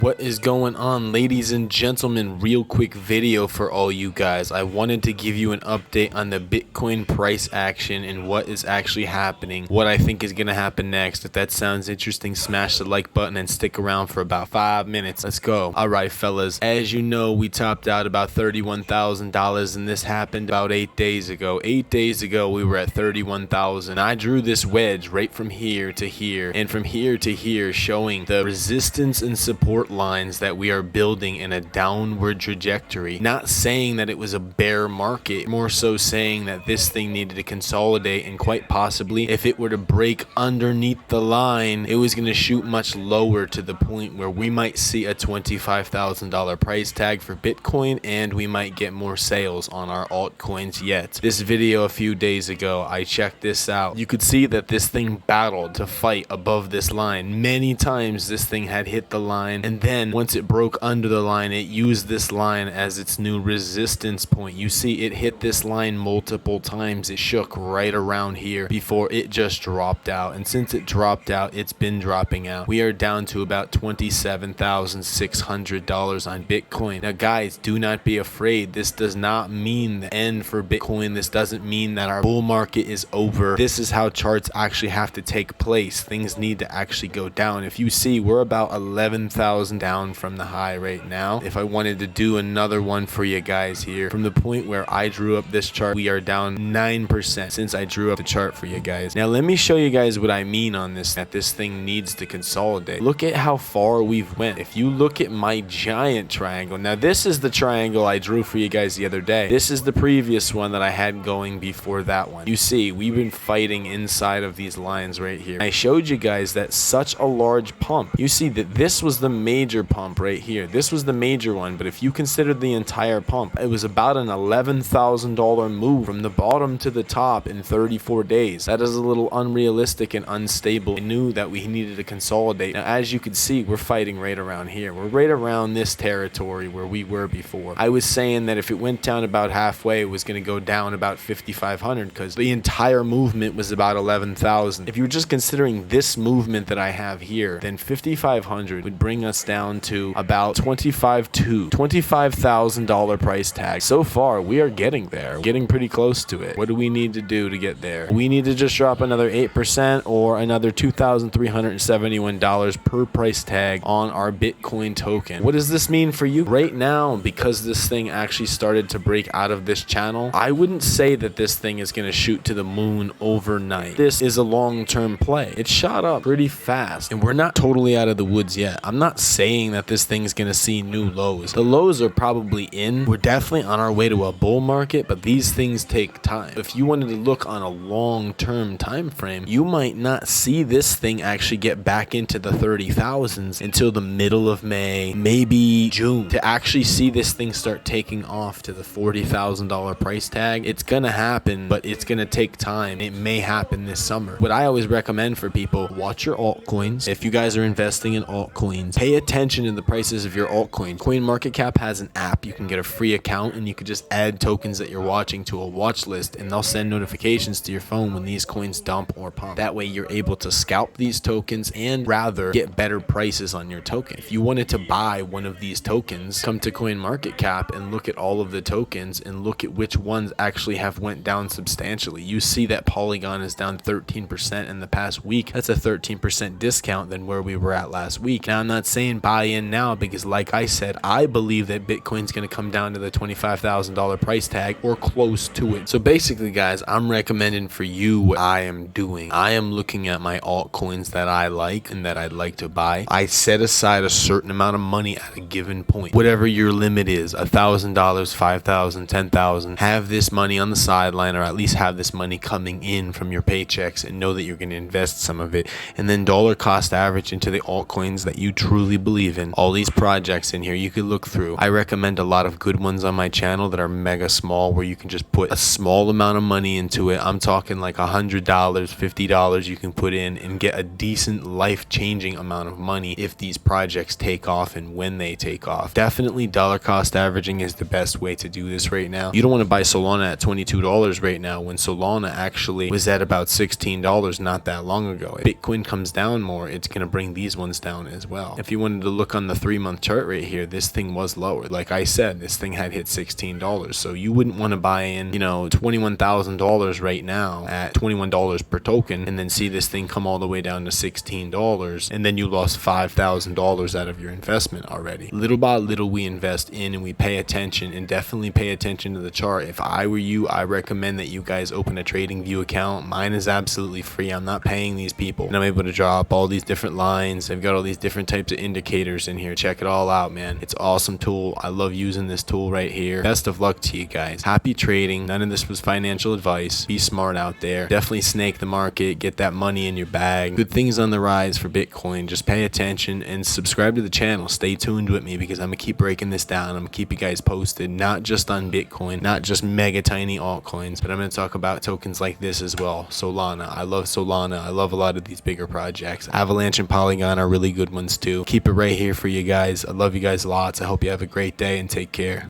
What is going on, ladies and gentlemen? Real quick video for all you guys. I wanted to give you an update on the Bitcoin price action and what is actually happening, what I think is going to happen next. If that sounds interesting, smash the like button and stick around for about 5 minutes. Let's go. All right, fellas. As you know, we topped out about $31,000 and this happened about 8 days ago. 8 days ago, we were at 31,000. I drew this wedge right from here to here and from here to here, showing the resistance and support lines that we are building in a downward trajectory. Not saying that it was a bear market, more so saying that this thing needed to consolidate, and quite possibly if it were to break underneath the line, it was going to shoot much lower to the point where we might see a $25,000 price tag for Bitcoin, and we might get more sales on our altcoins yet. This video a few days ago, I checked this out. You could see that this thing battled to fight above this line. Many times this thing had hit the line, and then once it broke under the line, it used this line as its new resistance point. You see it hit this line multiple times. It shook right around here before it just dropped out, and since it dropped out, it's been dropping out. We are down to about $27,600 on Bitcoin. Now guys, do not be afraid. This does not mean the end for Bitcoin. This doesn't mean that our bull market is over. This is how charts actually have to take place. Things need to actually go down. If you see, we're about 11,000 down from the high right now. If I wanted to do another one for you guys here, from the point where I drew up this chart, we are down 9% since I drew up the chart for you guys. Now let me show you guys what I mean on this, that this thing needs to consolidate. Look at how far we've went. If you look at my giant triangle, now this is the triangle I drew for you guys the other day. This is the previous one that I had going before that one. You see, we've been fighting inside of these lines right here. I showed you guys that such a large pump. You see that this was the major pump right here. This was the major one, but if you consider the entire pump, it was about an $11,000 move from the bottom to the top in 34 days. That is a little unrealistic and unstable. I knew that we needed to consolidate. Now, as you can see, we're fighting right around here. We're right around this territory where we were before. I was saying that if it went down about halfway, it was going to go down about 5,500 because the entire movement was about 11,000. If you were just considering this movement that I have here, then 5,500 would bring us down to about $25,000 price tag. So far, we are getting there. We're getting pretty close to it. What do we need to do to get there? We need to just drop another 8% or another $2,371 per price tag on our Bitcoin token. What does this mean for you? Right now, because this thing actually started to break out of this channel, I wouldn't say that this thing is going to shoot to the moon overnight. This is a long-term play. It shot up pretty fast, and we're not totally out of the woods yet. I'm not saying that this thing's going to see new lows. The lows are probably in. We're definitely on our way to a bull market, but these things take time. If you wanted to look on a long-term time frame, you might not see this thing actually get back into the 30,000s until the middle of May, maybe June. To actually see this thing start taking off to the $40,000 price tag, it's going to happen, but it's going to take time. It may happen this summer. What I always recommend for people, watch your altcoins. If you guys are investing in altcoins, pay attention to the prices of your altcoin. CoinMarketCap has an app. You can get a free account and you can just add tokens that you're watching to a watch list, and they'll send notifications to your phone when these coins dump or pump. That way you're able to scalp these tokens and rather get better prices on your token. If you wanted to buy one of these tokens, come to CoinMarketCap and look at all of the tokens and look at which ones actually have went down substantially. You see that Polygon is down 13% in the past week. That's a 13% discount than where we were at last week. Now, I'm not saying buy in now because, like I said, I believe that Bitcoin's going to come down to the $25,000 price tag or close to it. So basically, guys, I'm recommending for you what I am doing. I am looking at my altcoins that I like and that I'd like to buy. I set aside a certain amount of money at a given point. Whatever your limit is, $1,000, $5,000, $10,000, have this money on the sideline, or at least have this money coming in from your paychecks, and know that you're going to invest some of it, and then dollar cost average into the altcoins that you truly believe in. All these projects in here you could look through. I recommend a lot of good ones on my channel that are mega small, where you can just put a small amount of money into it. I'm talking like $100, $50 you can put in and get a decent life-changing amount of money if these projects take off and when they take off. Definitely dollar cost averaging is the best way to do this right now. You don't want to buy Solana at $22 right now when Solana actually was at about $16 not that long ago. If Bitcoin comes down more, it's going to bring these ones down as well. If you want wanted to look on the 3-month chart right here, this thing was lower. Like I said, this thing had hit $16. So you wouldn't want to buy in, $21,000 right now at $21 per token and then see this thing come all the way down to $16 and then you lost $5,000 out of your investment already. Little by little we invest in and we pay attention, and definitely pay attention to the chart. If I were you, I recommend that you guys open a TradingView account. Mine is absolutely free. I'm not paying these people, and I'm able to draw up all these different lines. I've got all these different types of indicators in here. Check it all out, man. It's an awesome tool. I love using this tool right here. Best of luck to you guys. Happy trading. None of this was financial advice. Be smart out there. Definitely snake the market. Get that money in your bag. Good things on the rise for Bitcoin. Just pay attention and subscribe to the channel. Stay tuned with me because I'm gonna keep breaking this down. I'm gonna keep you guys posted, not just on Bitcoin, not just mega tiny altcoins, but I'm gonna talk about tokens like this as well. Solana. I love Solana. I love a lot of these bigger projects. Avalanche and Polygon are really good ones too. Keep it right here for you guys. I love you guys lots. I hope you have a great day and take care.